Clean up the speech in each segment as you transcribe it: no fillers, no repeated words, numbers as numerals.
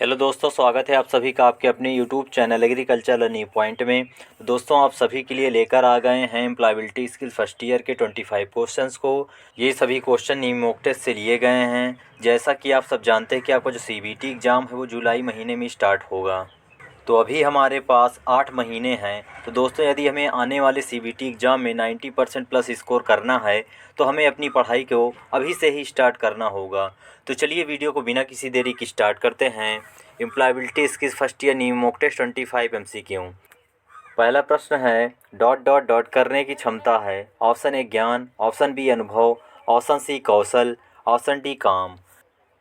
Hello दोस्तों, स्वागत है आप सभी का आपके अपने YouTube channel agriculture learning point में। दोस्तों, आप सभी के लिए लेकर आ गए हैं एम्प्लॉयबिलिटी स्किल फर्स्ट ईयर के 25 क्वेश्चंस को। ये सभी क्वेश्चन न्यू मॉक टेस्ट से लिए गए हैं। जैसा कि आप सब जानते हैं कि आपका जो सीबीटी एग्ज़ाम है वो जुलाई महीने में स्टार्ट होगा। तो अभी हमारे पास 8 महीने हैं। तो दोस्तों, यदि हमें आने वाले सीबीटी एग्ज़ाम में 90% प्लस स्कोर करना है तो हमें अपनी पढ़ाई को अभी से ही स्टार्ट करना होगा। तो चलिए वीडियो को बिना किसी देरी की स्टार्ट करते हैं। Employability skills first year new mock test 25 MCQ। पहला प्रश्न है, डॉट डॉट डॉट करने की क्षमता है। ऑप्शन ए ज्ञान, ऑप्शन बी अनुभव, ऑप्शन सी कौशल, ऑप्शन डी काम।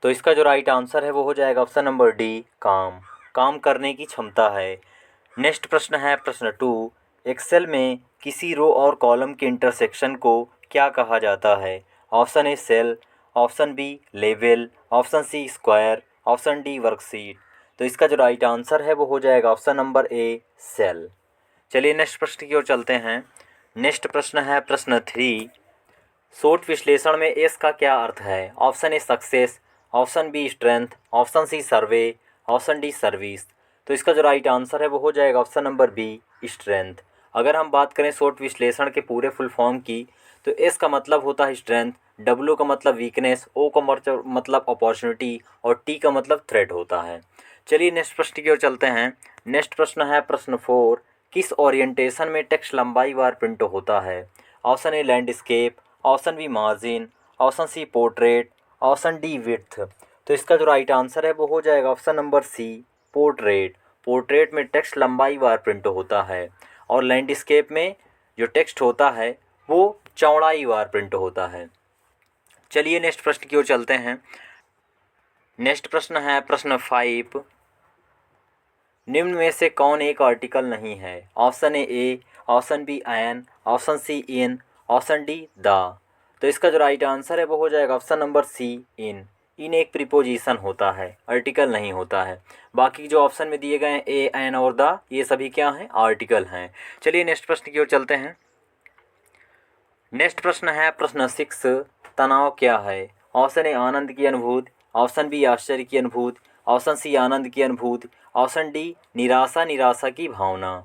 तो इसका जो राइट आंसर है वो हो जाएगा ऑप्शन नंबर डी, काम। काम करने की क्षमता है। नेक्स्ट प्रश्न है प्रश्न 2। एक्सेल में किसी रो और कॉलम के इंटरसेक्शन को क्या कहा जाता है। Option A cell, option B level, option C square, option D worksheet. तो इसका जो राइट आंसर है वो हो जाएगा ऑप्शन नंबर ए, सेल। चलिए नेक्स्ट प्रश्न की ओर चलते हैं। नेक्स्ट प्रश्न है प्रश्न 3। शोट विश्लेषण में एस का क्या अर्थ है। Option A success, option B strength, option C survey, option D service. तो इसका जो राइट आंसर है वो हो जाएगा ऑप्शन नंबर बी, स्ट्रेंथ। अगर हम बात करें शोट विश्लेषण के पूरे फुल फॉर्म की, तो एस का मतलब होता है स्ट्रेंथ, डब्ल्यू का मतलब वीकनेस, ओ का मतलब अपॉर्चुनिटी और टी का मतलब थ्रेट होता है। चलिए नेक्स्ट प्रश्न की ओर चलते हैं। नेक्स्ट प्रश्न है प्रश्न 4। किस ओरिएंटेशन में टेक्स्ट लंबाई वार प्रिंट होता है। Option A landscape, option B margin, option C portrait, option D width. तो इसका जो राइट आंसर है वो हो जाएगा option number C, portrait. Portrait में टेक्स्ट लंबाई वार प्रिंट होता है और लैंडस्केप में जो टेक्स्ट होता है वो चौड़ाई वार प्रिंट होता है। चलिए नेक्स्ट प्रश्न की ओर चलते हैं। नेक्स्ट प्रश्न है प्रश्न 5। निम्न में से कौन एक आर्टिकल नहीं है। Option A, option B an, option C in, option D the. तो इसका जो राइट आंसर है वो हो जाएगा ऑप्शन नंबर सी, इन। इन एक प्रीपोजिशन होता है, आर्टिकल नहीं होता है। बाकी जो ऑप्शन में दिए गए हैं ए, एन और द, ये सभी क्या हैं, आर्टिकल हैं। चलिए नेक्स्ट प्रश्न की ओर चलते हैं। नेक्स्ट प्रश्न है प्रश्न 6। तनाव क्या है। ऑप्शन ए आनंद की अनुभूति, ऑप्शन बी आश्चर्य की अनुभूति, ऑप्शन सी आनंद की अनुभूति, ऑप्शन डी निराशा निराशा की भावना।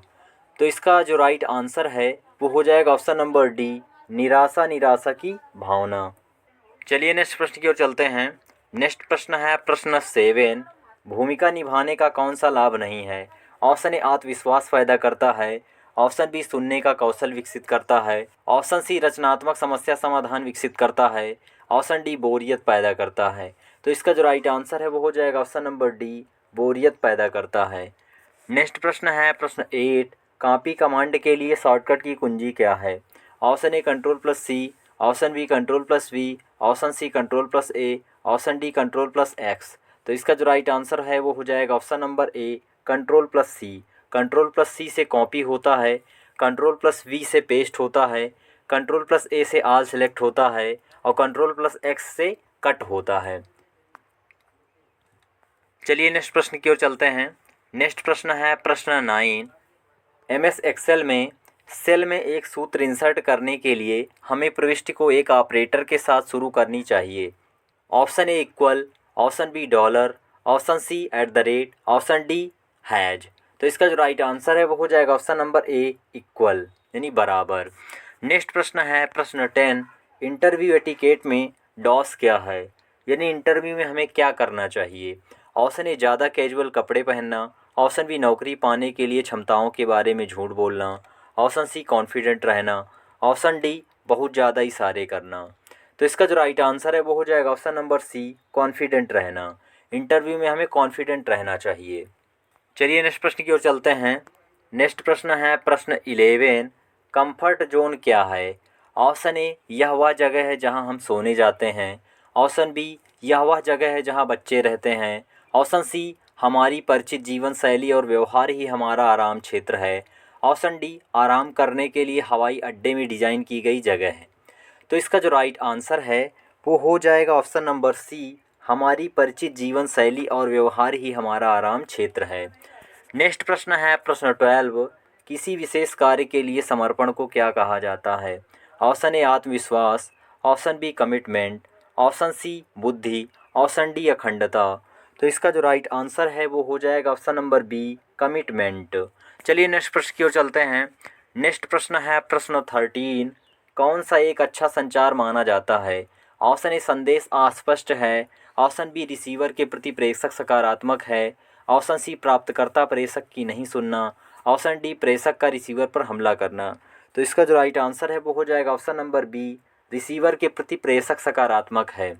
तो इसका जो राइट आंसर है वो हो जाएगा ऑप्शन नंबर डी, निराशा निराशा की भावना। चलिए नेक्स्ट प्रश्न की ओर चलते हैं। नेक्स्ट प्रश्न है प्रश्न 7। भूमिका निभाने का कौन सा लाभ नहीं है। ऑप्शन ए आत्मविश्वास पैदा करता है, ऑप्शन बी सुनने का कौशल विकसित करता है, ऑप्शन सी रचनात्मक समस्या समाधान विकसित करता है, ऑप्शन डी बोरियत पैदा करता है। तो इसका जो राइट आंसर है वो हो जाएगा ऑप्शन नंबर डी, बोरियत पैदा करता है। नेक्स्ट प्रश्न है प्रश्न 8। कॉपी कमांड के लिए शॉर्टकट की कुंजी क्या है। Option A control plus C, option B control plus V, option C control plus A, option D control plus X. तो इसका जो राइट आंसर है वो हो जाएगा option number A, control plus C. Control plus C से copy होता है, कंट्रोल प्लस वी से पेस्ट होता है, कंट्रोल प्लस ए से आल सेलेक्ट होता है और कंट्रोल प्लस एक्स से कट होता है। चलिए नेक्स्ट प्रश्न की ओर चलते हैं। नेक्स्ट प्रश्न है प्रश्न 9। MS एक्सेल में सेल में एक सूत्र इंसर्ट करने के लिए हमें प्रविष्टि को एक ऑपरेटर के साथ शुरू करनी चाहिए। Option A equal, option B dollar, option C at the rate, option D has. तो इसका जो राइट आंसर है वो हो जाएगा ऑप्शन नंबर ए, इक्वल, यानी बराबर। नेक्स्ट प्रश्न है प्रश्न 10। इंटरव्यू एटिकेट में डॉस क्या है, यानी इंटरव्यू में हमें क्या करना चाहिए। ऑप्शन ए ज़्यादा कैजुअल कपड़े पहनना, ऑप्शन बी नौकरी पाने के लिए क्षमताओं के बारे में झूठ बोलना, ऑप्शन सी कॉन्फिडेंट रहना, ऑप्शन डी बहुत ज़्यादा इशारे करना। तो इसका जो राइट आंसर है वो हो जाएगा ऑप्शन नंबर सी, कॉन्फिडेंट रहना। इंटरव्यू में हमें कॉन्फिडेंट रहना चाहिए। चलिए नेक्स्ट प्रश्न की ओर चलते हैं। नेक्स्ट प्रश्न है प्रश्न 11। कंफर्ट जोन क्या है। ऑप्शन ए यह वह जगह है जहां हम सोने जाते हैं, ऑप्शन बी यह वह जगह है जहां बच्चे रहते हैं, ऑप्शन सी हमारी परिचित जीवन शैली और व्यवहार ही हमारा आराम क्षेत्र है, ऑप्शन डी आराम करने के लिए हवाई अड्डे में डिज़ाइन की गई जगह है। तो इसका जो राइट आंसर है वो हो जाएगा ऑप्शन नंबर सी, हमारी परिचित जीवन शैली और व्यवहार ही हमारा आराम क्षेत्र है। नेक्स्ट प्रश्न है प्रश्न 12। किसी विशेष कार्य के लिए समर्पण को क्या कहा जाता है। ऑप्शन ए आत्मविश्वास, option B commitment, option C बुद्धि, ऑप्शन डी अखंडता। तो इसका जो राइट आंसर है वो हो जाएगा ऑप्शन नंबर बी, कमिटमेंट। चलिए नेक्स्ट प्रश्न की ओर चलते हैं। नेक्स्ट प्रश्न है प्रश्न 13। कौन सा एक अच्छा संचार माना जाता है? ऑप्शन ए संदेश अस्पष्ट है, ऑप्शन बी रिसीवर के प्रति प्रेषक सकारात्मक है, ऑप्शन सी प्राप्तकर्ता प्रेषक की नहीं सुनना, ऑप्शन डी प्रेषक का रिसीवर पर हमला करना। तो इसका जो राइट आंसर है वो हो जाएगा ऑप्शन नंबर बी, रिसीवर के प्रति प्रेषक सकारात्मक है।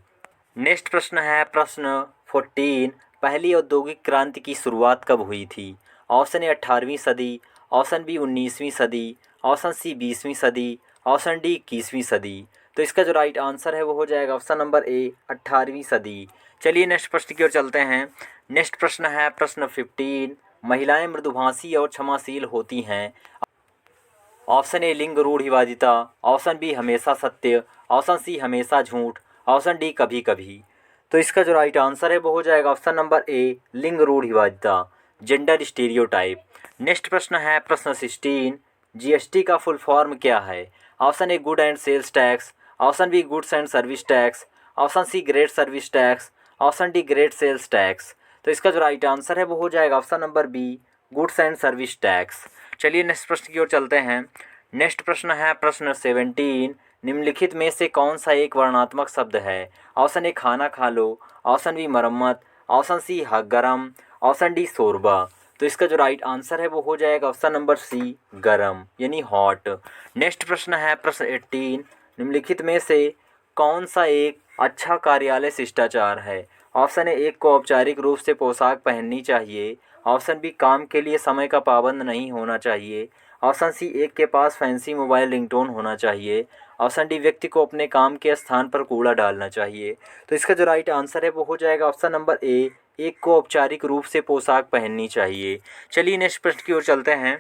नेक्स्ट प्रश्न है प्रश्न 14। पहली औद्योगिक क्रांति की शुरुआत कब हुई थी? ऑप्शन ए 18वीं सदी, ऑप्शन बी 19वीं सदी, ऑप्शन सी 20वीं सदी, ऑप्शन डी 21वीं सदी। तो इसका जो राइट आंसर है वो हो जाएगा ऑप्शन नंबर ए, 18वीं सदी। चलिए नेक्स्ट प्रश्न की ओर चलते हैं। नेक्स्ट प्रश्न है प्रश्न 15। महिलाएं मृदुभाषी और क्षमाशील होती हैं। ऑप्शन ए लिंग रूढ़िवादिता, ऑप्शन बी हमेशा सत्य, ऑप्शन सी हमेशा झूठ, ऑप्शन डी कभी कभी। तो इसका जो राइट आंसर है वो हो जाएगा ऑप्शन नंबर ए, लिंग रूढ़िवादिता, जेंडर स्टीरियोटाइप। नेक्स्ट प्रश्न है प्रश्न 16। जीएसटी का फुल फॉर्म क्या है? Option A good and sales tax, option B goods and service tax, option C great service tax, option D great sales tax. तो इसका जो राइट आंसर है वो हो जाएगा option number B, goods and service tax. चलिए next प्रश्न की ओर चलते हैं। नेक्स्ट प्रश्न है प्रश्न 17। निम्नलिखित में से कौन सा एक वर्णात्मक शब्द है? ऑप्शन ए खाना खा लो, ऑप्शन बी मरम्मत, ऑप्शन सी गरम, ऑप्शन डी शोरबा। तो इसका जो राइट आंसर है वो हो जाएगा ऑप्शन नंबर सी, गरम यानी हॉट। नेक्स्ट प्रश्न है प्रश्न 18। निम्नलिखित में से कौन सा एक अच्छा कार्यालय शिष्टाचार है? ऑप्शन ए एक को औपचारिक रूप से पोशाक पहननी चाहिए, ऑप्शन बी काम के लिए समय का पाबंद नहीं होना चाहिए, ऑप्शन सी एक के पास फैंसी मोबाइल रिंगटोन होना चाहिए, ऑप्शन डी व्यक्ति को अपने काम के स्थान पर कूड़ा डालना चाहिए। तो इसका जो राइट आंसर है वो हो जाएगा ऑप्शन नंबर ए, एक को औपचारिक रूप से पोशाक पहननी चाहिए। चलिए नेक्स्ट प्रश्न की ओर चलते हैं।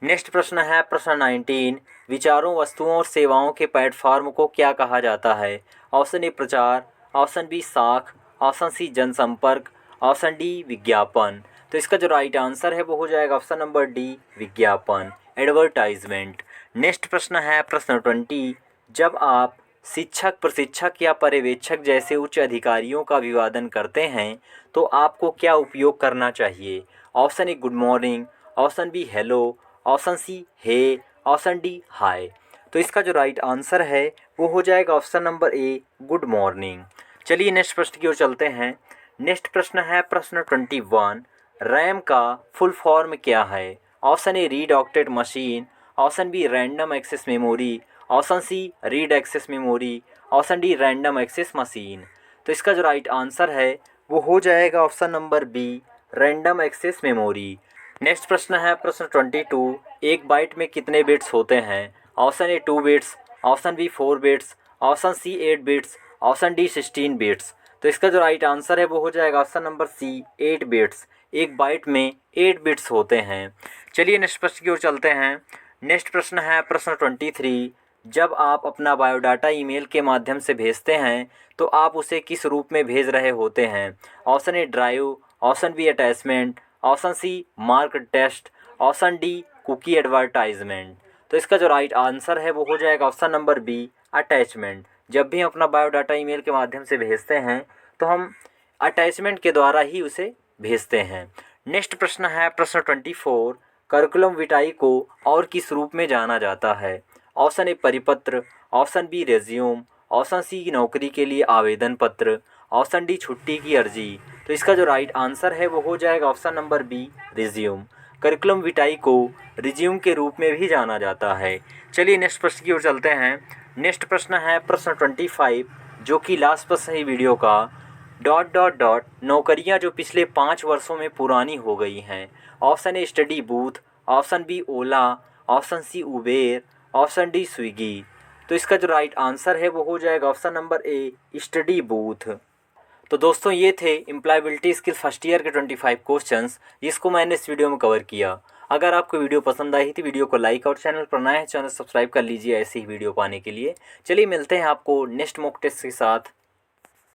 नेक्स्ट प्रश्न है प्रश्न 19। विचारों, वस्तुओं और सेवाओं के प्लेटफॉर्म को क्या कहा जाता है? ऑप्शन ए प्रचार, ऑप्शन बी साख, ऑप्शन सी जनसंपर्क, ऑप्शन डी विज्ञापन। तो इसका जो राइट आंसर है वो हो जाएगा ऑप्शन नंबर डी, विज्ञापन, एडवर्टाइजमेंट। नेक्स्ट प्रश्न है प्रश्न 20। जब आप शिक्षक, प्रशिक्षक या पर्यवेक्षक जैसे उच्च अधिकारियों का अभिवादन करते हैं तो आपको क्या उपयोग करना चाहिए? Option A good morning, option B hello, option C hey, option D hi. तो इसका जो राइट आंसर है वो हो जाएगा option number A, good morning. चलिए नेक्स्ट प्रश्न की ओर चलते हैं। नेक्स्ट प्रश्न है प्रश्न 21। रैम का फुल फॉर्म क्या है? Option A read octet machine, option B random access memory, option C read access memory, option D random access machine. तो इसका जो राइट आंसर है वो हो जाएगा option number B, random access memory. Next प्रश्न है प्रश्न 22। एक बाइट में कितने बिट्स होते हैं? Option A 2 bits, option B 4 bits, option C 8 bits, option D 16 bits. तो इसका जो राइट आंसर है वो हो जाएगा ऑप्शन नंबर सी, 8 बिट्स। एक बाइट में 8 बिट्स होते हैं। चलिए नेक्स्ट प्रश्न की ओर चलते हैं। नेक्स्ट प्रश्न है प्रश्न 23। जब आप अपना बायोडाटा ईमेल के माध्यम से भेजते हैं तो आप उसे किस रूप में भेज रहे होते हैं? Option A drive, option B attachment, option C mark test, option D cookie advertisement. तो इसका जो राइट आंसर है वो हो जाएगा ऑप्शन नंबर बी, अटैचमेंट। जब भी हम अपना बायोडाटा ईमेल के माध्यम से भेजते हैं तो हम अटैचमेंट के द्वारा ही उसे भेजते हैं। नेक्स्ट प्रश्न है प्रश्न 24। करिकुलम विटाई को और किस रूप में जाना जाता है? ऑप्शन ए परिपत्र, option B resume, option C नौकरी के लिए आवेदन पत्र, ऑप्शन डी छुट्टी की अर्जी। तो इसका जो राइट आंसर है वो हो जाएगा option number B, resume. Curriculum vitae को रिज्यूम के रूप में भी जाना जाता है। चलिए नेक्स्ट प्रश्न की ओर चलते हैं। नेक्स्ट प्रश्न है प्रश्न 25, जो कि लास्ट प्रश्न है वीडियो का। डॉट डॉट डॉट नौकरियां जो पिछले 5 वर्षों में पुरानी हो गई हैं। Option A study booth, option B Ola, option C Uber, option D Swiggy. तो इसका जो राइट आंसर है वो हो जाएगा option number A, study booth. तो दोस्तों ये थे एम्प्लॉयबिलिटी स्किल फर्स्ट ईयर के 25 क्वेश्चंस, जिसको मैंने इस वीडियो में कवर किया। अगर आपको वीडियो पसंद आई थी वीडियो को लाइक और चैनल पर नए हैं चैनल सब्सक्राइब कर लीजिए ऐसी ही वीडियो पाने के लिए। चलिए मिलते हैं आपको नेक्स्ट मॉक टेस्ट के साथ।